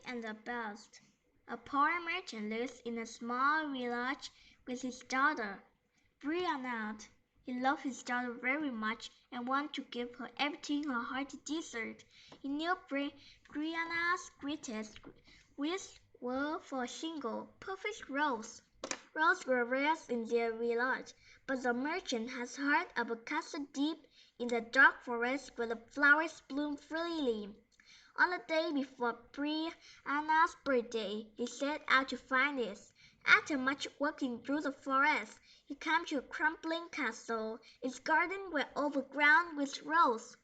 and the Best. A poor merchant lives in a small village with his daughter, Brianna. He loved his daughter very much and wanted to give her everything her heart desired. He knew Brianna's greatest wishes were for a single, perfect rose. Roses were rare in their village, but the merchant had heard of a castle deep in the dark forest where the flowers bloom freely. On the day before Brianna's birthday, he set out to find it. After much walking through the forest, he came to a crumbling castle. Its gardens were overgrown with roses.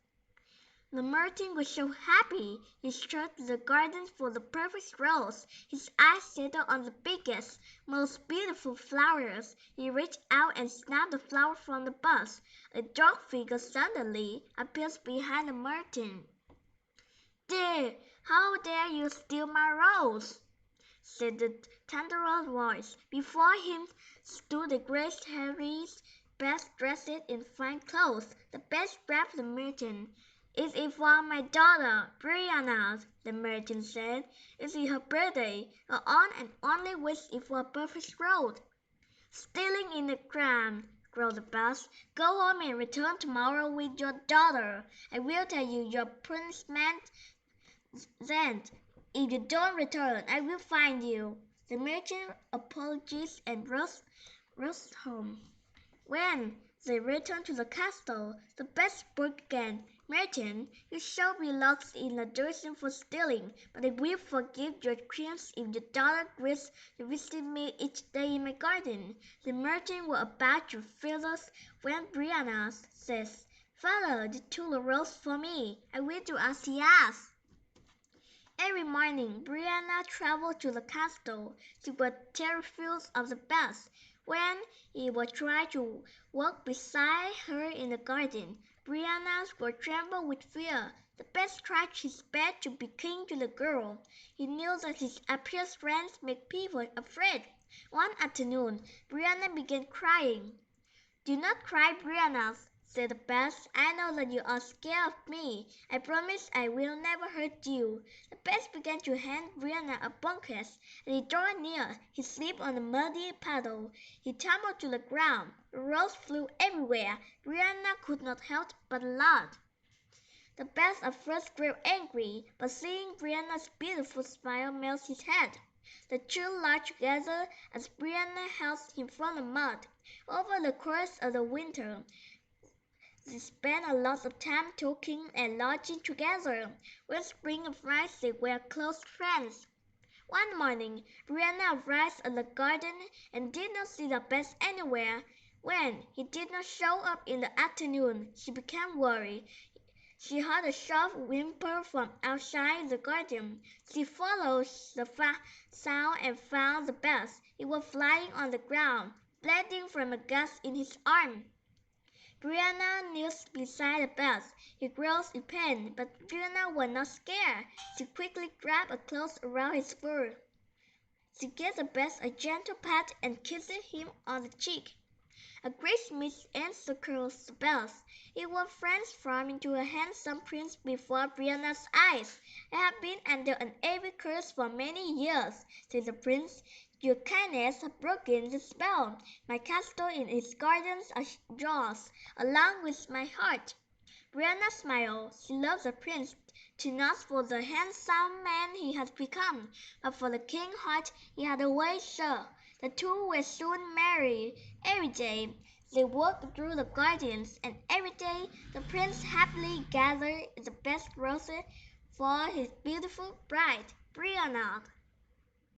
The merchant was so happy. He searched the garden for the perfect rose. His eyes settled on the biggest, most beautiful flowers. He reached out and snapped the flower from the bud. A dark figure suddenly appeared behind the merchant. "Dear, how dare you steal my rose?" said the tender voice. Before him stood the great hairy best dressed in fine clothes. The best grabbed the merchant. "Is it for my daughter, Brianna?" the merchant said. "Is it her birthday? Her own and only wish is for a perfect rose." "Stealing in the crime," growled the boss. "Go home and return tomorrow with your daughter. I will tell you your punishment then. If you don't return, I will find you." The merchant apologized and rushed home. When they returned to the castle, the best spoke again. "Merchant, you shall be locked in a dungeon for stealing, but I will forgive your crimes if your daughter agrees to visit me each day in my garden." The merchant was about to refuse when Brianna said, "Father, you took a rose for me. I will do as he asked." Every morning Brianna traveled to the castle. She was terrified of the best. When he would try to walk beside her in the garden, Brianna would tremble with fear. The best tried his best to be kind to the girl. He knew that his appearance made people afraid. One afternoon, Brianna began crying. "Do not cry, Brianna," said the best. "I know that you are scared of me. I promise I will never hurt you." The best began to hand Brianna a blanket. As he drew near, he slipped on a muddy puddle. He tumbled to the ground. The rose flew everywhere. Brianna could not help but laugh. The best at first grew angry, but seeing Brianna's beautiful smile melted his head. The two laughed together as Brianna helped him from the mud. Over the course of the winter, they spent a lot of time talking and laughing together. When spring arrived, they were close friends. One morning, Brianna arrived at the garden and did not see the best anywhere. When he did not show up in the afternoon, she became worried. She heard a soft whimper from outside the garden. She followed the sound and found the best. He was lying on the ground, bleeding from a gash in his arm. Brianna knelt beside the bed. He groaned in pain, but Brianna was not scared. She quickly grabbed a cloth around his fur. She gave the bed a gentle pat and kissed him on the cheek. A great mist encircled the bed. It was transformed into a handsome prince before Brianna's eyes. "I have been under an evil curse for many years," said the prince. "Your kindness has broken the spell. My castle and its gardens are yours, along with my heart." Brianna smiled. She loved the prince not for the handsome man he had become, but for the king's heart he had always shared. The two were soon married. Every day they walked through the gardens, and every day the prince happily gathered the best roses for his beautiful bride, Brianna.